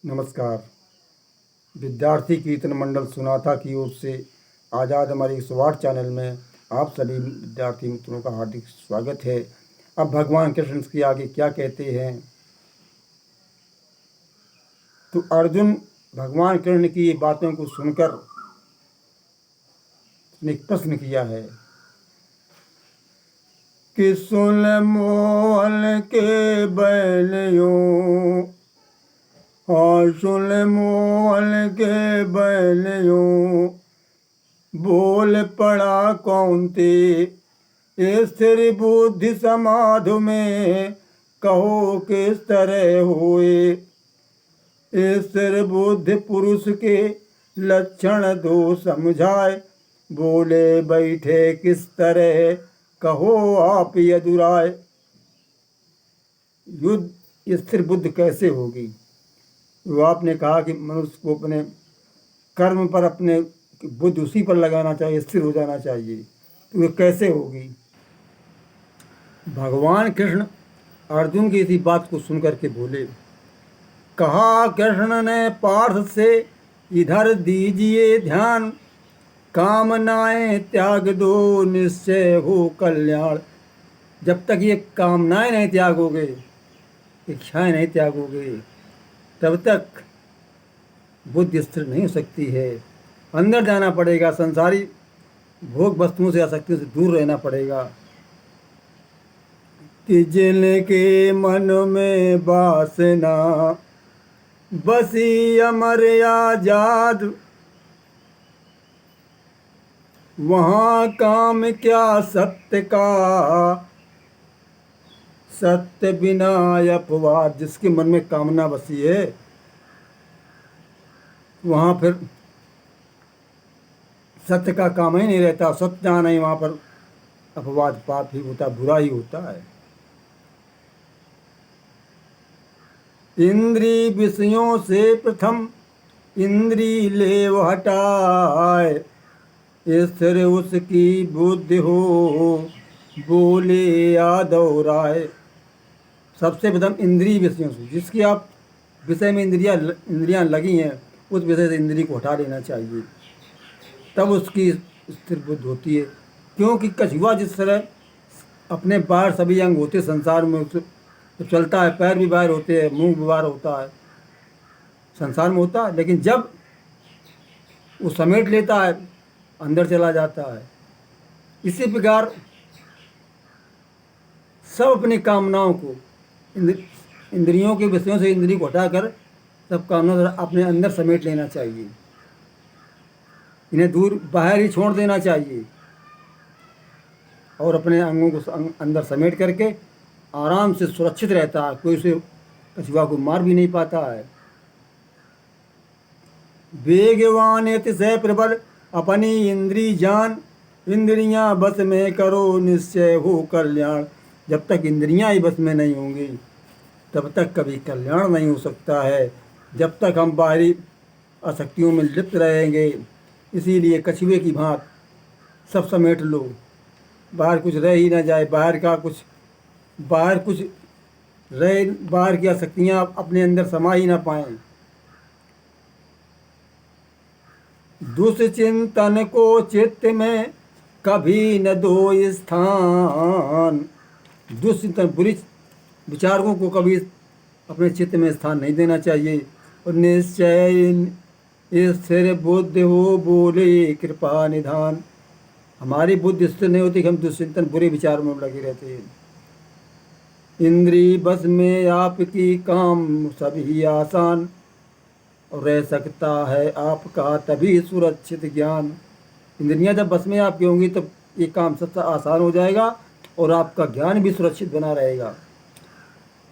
नमस्कार। विद्यार्थी कीर्तन मंडल सुनाता की ओर से आज़ाद हमारे स्वाट चैनल में आप सभी विद्यार्थी मित्रों का हार्दिक स्वागत है। अब भगवान कृष्ण के आगे क्या कहते हैं, तो अर्जुन भगवान कृष्ण की ये बातों को सुनकर एक प्रश्न किया है कि सुन मोहन के बैलियों, हाँ सुन मोहन के बैलियों, बोल पड़ा कौन्ते स्थिर बुद्धि समाधि में, कहो किस तरह होए। स्थिर बुद्धि पुरुष के लक्षण दो समझाए, बोले बैठे किस तरह, कहो आप यदुराय। युद्ध स्थिर बुद्धि कैसे होगी? तो आपने कहा कि मनुष्य को अपने कर्म पर अपने बुद्धि उसी पर लगाना चाहिए, स्थिर हो जाना चाहिए। तो ये कैसे होगी? भगवान कृष्ण अर्जुन की इसी बात को सुनकर के बोले, कहा कृष्ण ने पार्थ से, इधर दीजिए ध्यान, कामनाएं त्याग दो निश्चय हो कल्याण। जब तक ये कामनाएं नहीं त्यागोगे, इच्छाएं नहीं त्यागोगे, तब तक बुद्धि स्थिर नहीं हो सकती है। अंदर जाना पड़ेगा, संसारी भोग वस्तुओं से आसक्तियों से दूर रहना पड़ेगा। कि जिनके मन में वासना बसी अमर आजाद, वहाँ काम क्या सत्य का, सत्य बिना अपवाद। जिसके मन में कामना बसी है, वहाँ फिर सत्य का काम ही नहीं रहता। सत्य जहाँ नहीं, वहाँ पर अपवाद पाप ही होता, बुरा ही होता है। इंद्री विषयों से प्रथम इंद्री ले हटाए, स्थिर उसकी बुद्धि हो, बोले यादव राय। सबसे प्रथम इंद्रिय विषयों से, जिसकी आप विषय में इंद्रियां लगी हैं, उस विषय से इंद्रिय को हटा देना चाहिए, तब उसकी स्थिर बुद्धि होती है। क्योंकि कछुआ जिस तरह अपने बाहर सभी अंग होते संसार में, तो चलता है, पैर भी बाहर होते हैं, मुंह भी बाहर होता है, संसार में होता है, लेकिन जब वो समेट लेता है, अंदर चला जाता है। इसी प्रकार सब अपनी कामनाओं को, इंद्रियों के विषयों से इंद्रिय को हटाकर सब कामना अपने अंदर समेट लेना चाहिए। इन्हें दूर बाहर ही छोड़ देना चाहिए और अपने अंगों को अंदर समेट करके आराम से सुरक्षित रहता है। कोई उसे कछुआ को मार भी नहीं पाता है। वेगवान अतिशय प्रबल अपनी इंद्री जान, इंद्रियां बस में करो निश्चय हो कल्याण। जब तक इंद्रियां ही बस में नहीं होंगी, तब तक कभी कल्याण नहीं हो सकता है। जब तक हम बाहरी आसक्तियों में लिप्त रहेंगे, इसीलिए कछुए की भांत सब समेट लो, बाहर कुछ रह ही ना जाए। बाहर कुछ रहे, बाहर की आसक्तियाँ अपने अंदर समा ही ना पाएँ। दुष्चिंतन को चित्त में कभी न दो स्थान, दुष्चिंतन बुरी विचारों को कभी अपने चित्त में स्थान नहीं देना चाहिए। और निश्चय स्थिर बुद्धि हो, बोले कृपा निधान। हमारी बुद्धि स्थिर नहीं होती कि हम दुष्चिंतन बुरे विचारों में लगे रहते हैं। इंद्री बस में आपकी काम सभी आसान, और रह सकता है आपका तभी सुरक्षित ज्ञान। इंद्रियां जब बस में आपकी होंगी, तब ये काम सबसे आसान हो जाएगा और आपका ज्ञान भी सुरक्षित बना रहेगा।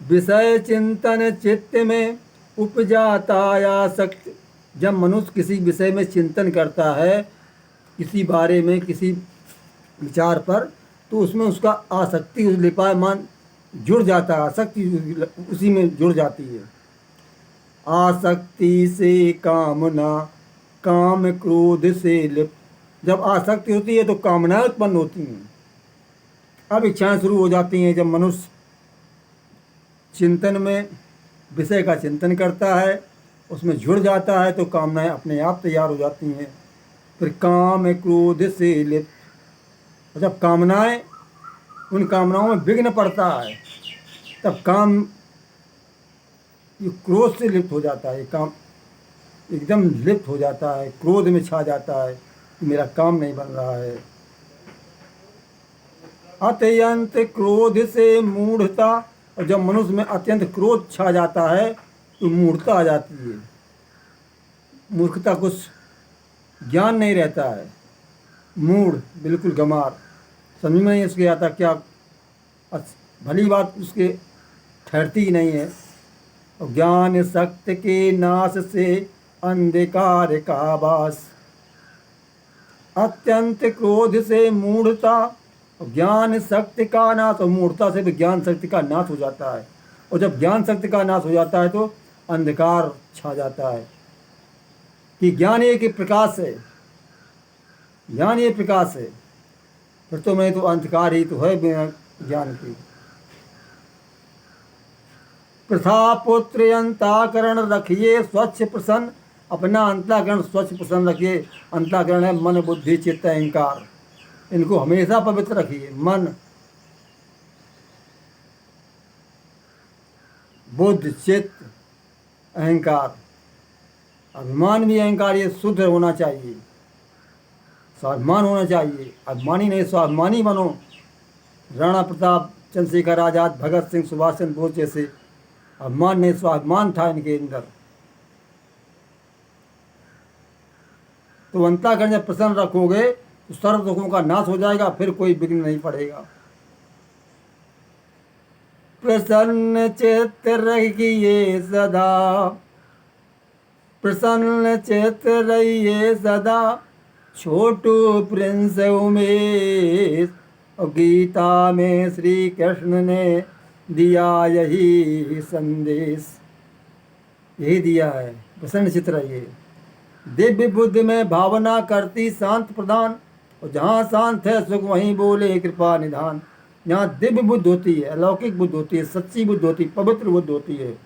विषय चिंतन चित्त में उपजाता आसक्ति। जब मनुष्य किसी विषय में चिंतन करता है, किसी बारे में, किसी विचार पर, तो उसमें उसका आसक्ति, लिपायमान जुड़ जाता है, आसक्ति उसी में जुड़ जाती है। आसक्ति से कामना, काम क्रोध से लिप्त। जब आसक्ति होती है तो कामनाएं उत्पन्न होती हैं, अब इच्छाएं शुरू हो जाती हैं। जब मनुष्य चिंतन में विषय का चिंतन करता है, उसमें जुड़ जाता है तो कामनाएं अपने आप तैयार हो जाती हैं। फिर काम क्रोध से लिप्त, जब कामनाएं, उन कामनाओं में विघ्न पड़ता है, तब काम ये क्रोध से लिप्त हो जाता है। ये काम एकदम लिप्त हो जाता है, क्रोध में छा जाता है कि मेरा काम नहीं बन रहा है। अत्यंत क्रोध से मूढ़ता, और जब मनुष्य में अत्यंत क्रोध छा जाता है तो मूढ़ता आ जाती है। मूर्खता, कुछ ज्ञान नहीं रहता है, मूढ़, बिल्कुल गंवार, समझ में नहीं उसके आता क्या भली बात उसके ठहरती ही नहीं है। और ज्ञान शक्ति के नाश से अंधकार का वास, अत्यंत क्रोध से मूढ़ता और ज्ञान शक्ति का नाश, और मूढ़ता से भी ज्ञान शक्ति का नाश हो जाता है। और जब ज्ञान शक्ति का नाश हो जाता है तो अंधकार छा जाता है कि ज्ञान एक प्रकाश है, ज्ञान ये प्रकाश है। फिर तो मैं तो अंधकार ही तो है बिना ज्ञान की। प्रथा पुत्र अंताकरण रखिए स्वच्छ प्रसन्न, अपना अंतःकरण स्वच्छ प्रसन्न रखिए। अंतःकरण है मन बुद्धि चित्त अहंकार, इनको हमेशा पवित्र रखिए। मन, बुद्धि, चित्त, अहंकार, अभिमान भी अहंकार, ये शुद्ध होना चाहिए, स्वाभिमान होना चाहिए। अभिमानी नहीं, स्वाभिमानी बनो। राणा प्रताप, चंद्रशेखर आजाद, भगत सिंह, सुभाष चंद्र बोस जैसे अभिमान नहीं, स्वाभिमान था इनके अंदर। तो अंतःकरण जब प्रसन्न रखोगे तो सर्व दुखों का नाश हो जाएगा, फिर कोई विघ्न नहीं पड़ेगा। प्रसन्न चित्त रहिए सदा, प्रसन्न चित्त रहिए सदा, छोटू प्रिंस उमेश। और गीता में श्री कृष्ण ने दिया यही संदेश, यही दिया है, प्रसन्न चित्त रहिए। दिव्य बुद्धि में भावना करती शांत प्रदान, और जहाँ शांत है सुख वहीं बोले कृपा निधान। यहाँ दिव्य बुद्धि होती है, अलौकिक बुद्धि होती है, सच्ची बुद्धि होती है, पवित्र बुद्धि होती है,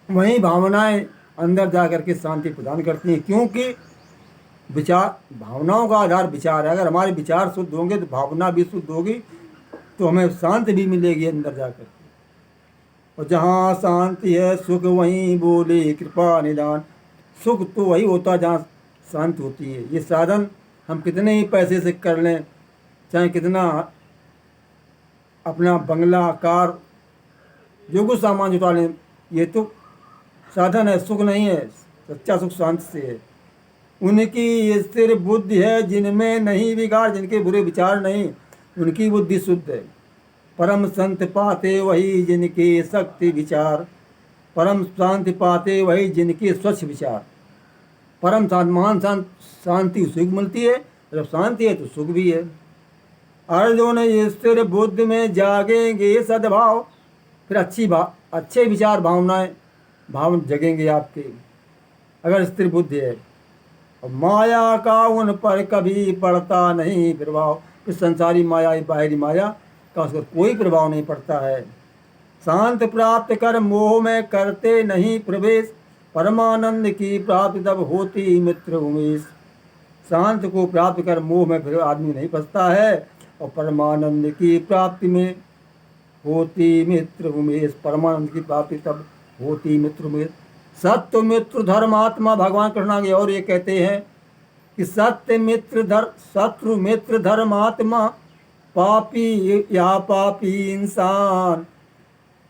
वहीं भावनाएं अंदर जा करके शांति प्रदान करती हैं। क्योंकि विचार, भावनाओं का आधार विचार है। अगर हमारे विचार शुद्ध होंगे तो भावना भी शुद्ध होगी, तो हमें शांति भी मिलेगी अंदर जाकर। और जहाँ शांति है सुख वहीं बोले कृपा निदान। सुख तो वही होता है जहाँ शांति होती है। ये साधन हम कितने ही पैसे से कर लें, चाहे कितना अपना बंगला कार जो कुछ सामान जुटा लें, ये तो साधन है, सुख नहीं है। सच्चा सुख शांति से है। उनकी स्थिर बुद्धि है जिनमें नहीं बिगाड़, जिनके बुरे विचार नहीं, उनकी बुद्धि शुद्ध है। परम संत पाते वही जिनके शक्ति विचार, परम शांति पाते वही जिनके स्वच्छ विचार। परम महान शांति सुख मिलती है, जब शांति है तो सुख भी है। अर्जुन स्थिर बुद्धि में जागेंगे सद्भाव, फिर अच्छे विचार भाव जगेंगे आपके, अगर स्थिर बुद्धि है। और माया का उन पर कभी पड़ता नहीं प्रभाव, इस संसारी माया, बाहरी माया का उस पर कोई प्रभाव नहीं पड़ता है। शांत प्राप्त कर मोह में करते नहीं प्रवेश, परमानंद की प्राप्ति तब होती मित्र उमेश। शांत को प्राप्त कर मोह में फिर आदमी नहीं फंसता है, और परमानंद की प्राप्ति में होती मित्र उमेश। परमानंद की प्राप्ति तब होती मित्र उमेश। सत्य मित्र धर्मात्मा, भगवान कृष्ण आगे और ये कहते हैं कि सत्य मित्र शत्रु मित्र धर्मात्मा, पापी या पापी इंसान,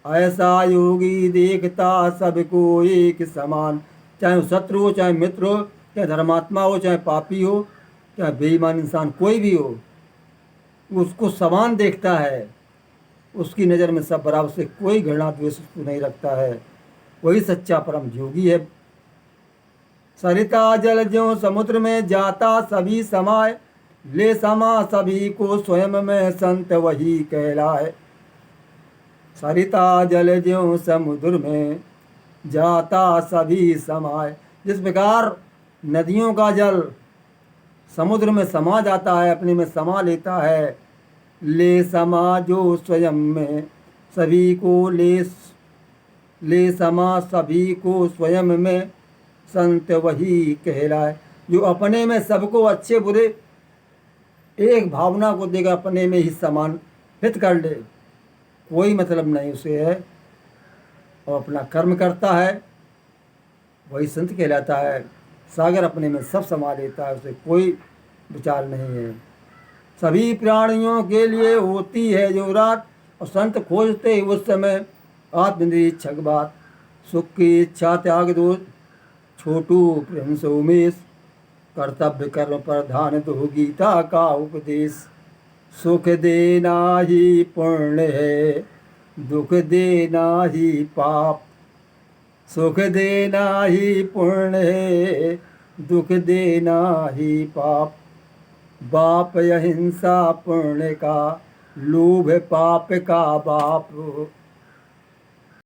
ऐसा योगी देखता सबको एक समान। चाहे वो शत्रु हो, चाहे मित्र हो, चाहे धर्मात्मा हो, चाहे पापी हो, चाहे बेईमान इंसान कोई भी हो, उसको समान देखता है। उसकी नज़र में सब बराबर, से कोई घृणा द्वेष नहीं रखता है। वही सच्चा परम योगी है। सरिता जल ज्यों समुद्र में जाता सभी समाय, ले समा सभी को स्वयं में संत वही कहलाए। सरिता जल ज्यों समुद्र में जाता सभी समाय, जिस प्रकार नदियों का जल समुद्र में समा जाता है, अपने में समा लेता है, ले समा जो स्वयं में, सभी को ले समा सभी को स्वयं में, संत वही कहलाए। जो अपने में सबको अच्छे बुरे एक भावना को देगा, अपने में ही समान हित कर ले, कोई मतलब नहीं उसे है, और अपना कर्म करता है, वही संत कहलाता है। सागर अपने में सब समा लेता है, उसे कोई विचार नहीं है। सभी प्राणियों के लिए होती है जो रात, और संत खोजते उस समय आत्मनिरीक्षक बात। सुख की इच्छा त्याग दो छोटू प्रिंस उमेश, कर्तव्य कर्म पर ध्यान दो गीता का उपदेश। सुख देना ही पुण्य है, दुख देना ही पाप। सुख देना ही पुण्य है, दुख देना ही पाप। बाप अहिंसा पुण्य का, लोभ पाप का बाप।